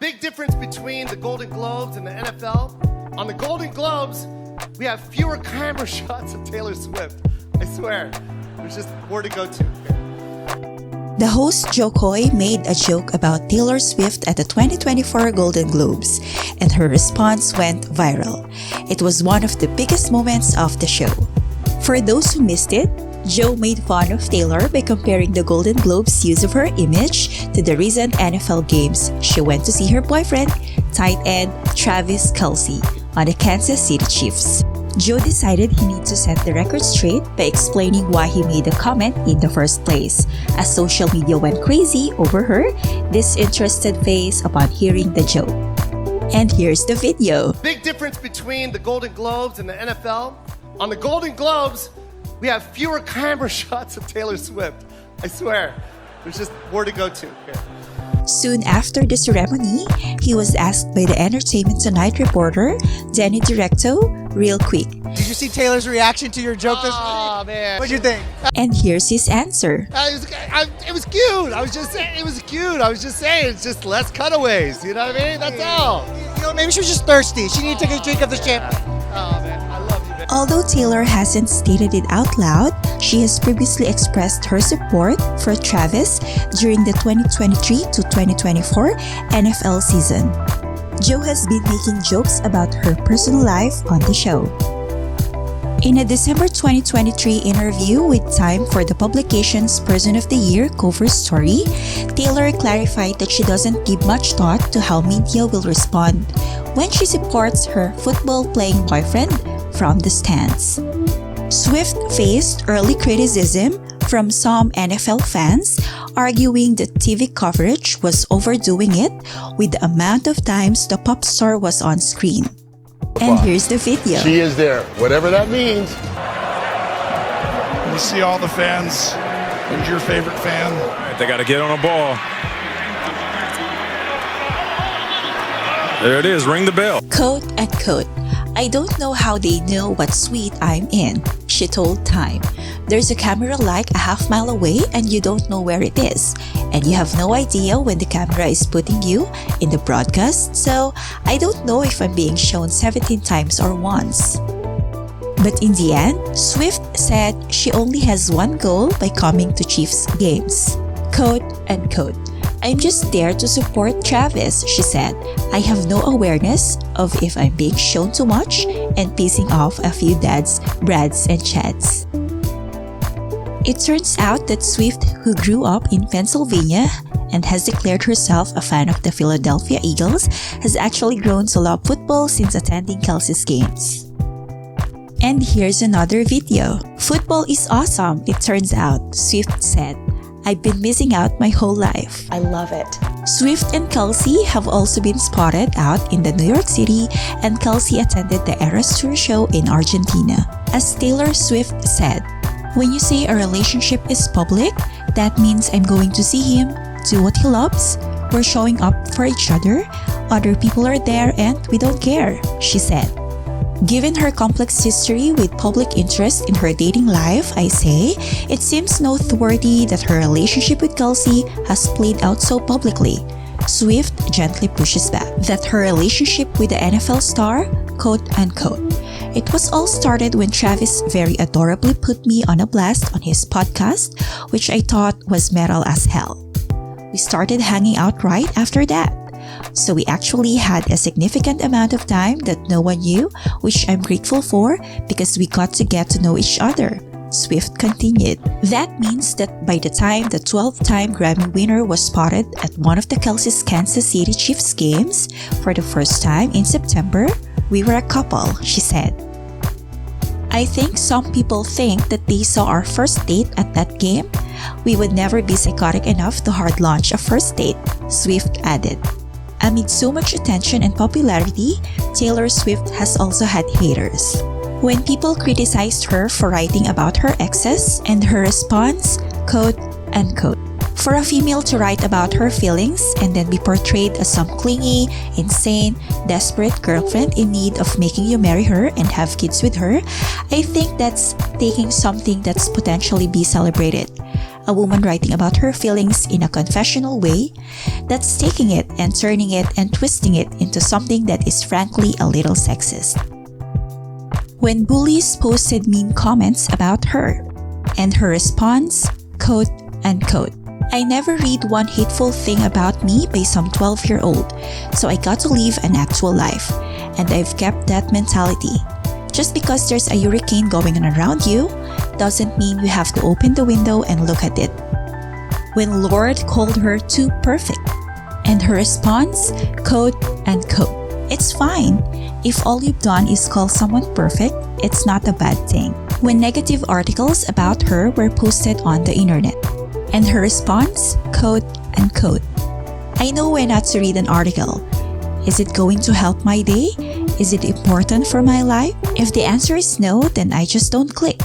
Big difference between the Golden Globes and the NFL. On the Golden Globes, we have fewer camera shots of Taylor Swift. I swear, there's just more to go to here. The host Jo Koy made a joke about Taylor Swift at the 2024 Golden Globes, and her response went viral. It was one of the biggest moments of the show. For those who missed it, Jo made fun of Taylor by comparing the Golden Globes' use of her image to the recent NFL games she went to see her boyfriend, tight end Travis Kelce, on the Kansas City Chiefs. Jo decided he needed to set the record straight by explaining why he made the comment in the first place, as social media went crazy over her disinterested face upon hearing the joke. And here's the video. Big difference between the Golden Globes and the NFL. On the Golden Globes, we have fewer camera shots of Taylor Swift. I swear, there's just more to go to here. Soon after the ceremony, he was asked by the Entertainment Tonight reporter, Danny Directo, real quick. Did you see Taylor's reaction to your joke this week? Oh, man. What'd you think? And here's his answer. It was cute. I was just saying, it was cute. I was just saying, it's just less cutaways. You know what I mean? That's all. You know, maybe she was just thirsty. She needed to take a drink of the champagne. Oh, man. I love you, man. Although Taylor hasn't stated it out loud, she has previously expressed her support for Travis during the 2023 to 2024 NFL season. Jo has been making jokes about her personal life on the show. In a December 2023 interview with Time for the publication's Person of the Year cover story, Taylor clarified that she doesn't give much thought to how media will respond when she supports her football-playing boyfriend from the stands. Swift faced early criticism from some NFL fans, arguing that TV coverage was overdoing it with the amount of times the pop star was on screen. And here's the video. She is there, whatever that means. You see all the fans. Who's your favorite fan? They got to get on a ball. There it is. Ring the bell. Quote unquote. I don't know how they know what suite I'm in, she told Time. There's a camera like a half mile away and you don't know where it is. And you have no idea when the camera is putting you in the broadcast, so I don't know if I'm being shown 17 times or once. But in the end, Swift said she only has one goal by coming to Chiefs games. Quote unquote. I'm just there to support Travis, she said. I have no awareness of if I'm being shown too much and pissing off a few dads, Brads, and Chads. It turns out that Swift, who grew up in Pennsylvania and has declared herself a fan of the Philadelphia Eagles, has actually grown to love football since attending Kelce's games. And here's another video. Football is awesome, it turns out, Swift said. I've been missing out my whole life. I love it. Swift and Kelce have also been spotted out in the New York City, and Kelce attended the Eras Tour show in Argentina. As Taylor Swift said, when you say a relationship is public, that means I'm going to see him, do what he loves, we're showing up for each other people are there and we don't care, she said. Given her complex history with public interest in her dating life, I say, it seems noteworthy that her relationship with Kelce has played out so publicly. Swift gently pushes back that her relationship with the NFL star, quote unquote. It was all started when Travis very adorably put me on a blast on his podcast, which I thought was metal as hell. We started hanging out right after that. So we actually had a significant amount of time that no one knew, which I'm grateful for because we got to get to know each other, Swift continued. That means that by the time the 12-time Grammy winner was spotted at one of the Kelce's Kansas City Chiefs games for the first time in September, we were a couple, she said. I think some people think that they saw our first date at that game. We would never be psychotic enough to hard launch a first date, Swift added. Amid so much attention and popularity, Taylor Swift has also had haters. When people criticized her for writing about her exes and her response, quote unquote, for a female to write about her feelings and then be portrayed as some clingy, insane, desperate girlfriend in need of making you marry her and have kids with her, I think that's taking something that's potentially be celebrated. a woman writing about her feelings in a confessional way that's taking it and turning it and twisting it into something that is frankly a little sexist. When bullies posted mean comments about her, and her response, quote unquote, "I never read one hateful thing about me by some 12-year-old, so I got to live an actual life, and I've kept that mentality. Just because there's a hurricane going on around you, doesn't mean you have to open the window and look at it." When Lord called her too perfect, and her response, quote unquote, "It's fine. If all you've done is call someone perfect, it's not a bad thing." When negative articles about her were posted on the internet, and her response, quote unquote, "I know when not to read an article. Is it going to help my day? Is it important for my life? If the answer is no, then I just don't click.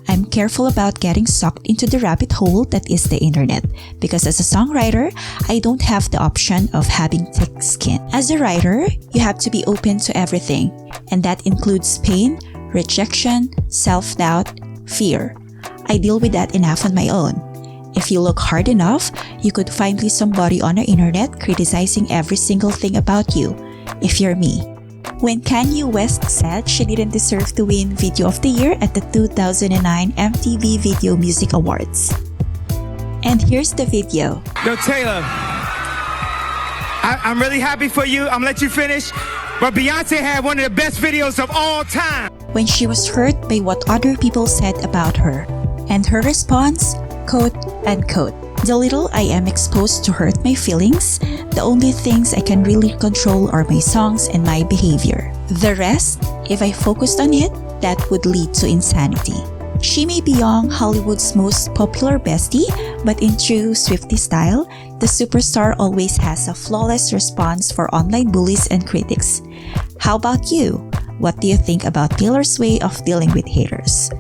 I'm careful about getting sucked into the rabbit hole that is the internet, because as a songwriter, I don't have the option of having thick skin. As a writer, you have to be open to everything, and that includes pain, rejection, self-doubt, fear. I deal with that enough on my own. If you look hard enough, you could find somebody on the internet criticizing every single thing about you, if you're me." When Kanye West said she didn't deserve to win Video of the Year at the 2009 MTV Video Music Awards. And here's the video. Yo, Taylor, I'm really happy for you. I'm gonna let you finish. But Beyonce had one of the best videos of all time. When she was hurt by what other people said about her, and her response, quote unquote, "The little I am exposed to hurt my feelings, the only things I can really control are my songs and my behavior. The rest, if I focused on it, that would lead to insanity." She may be young Hollywood's most popular bestie, but in true Swiftie style, the superstar always has a flawless response for online bullies and critics. How about you? What do you think about Taylor's way of dealing with haters?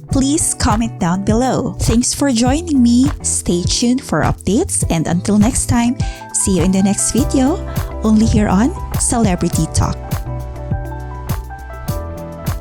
Please comment down below. Thanks for joining me. Stay tuned for updates, and until next time, see you in the next video, only here on Celebrity Talk.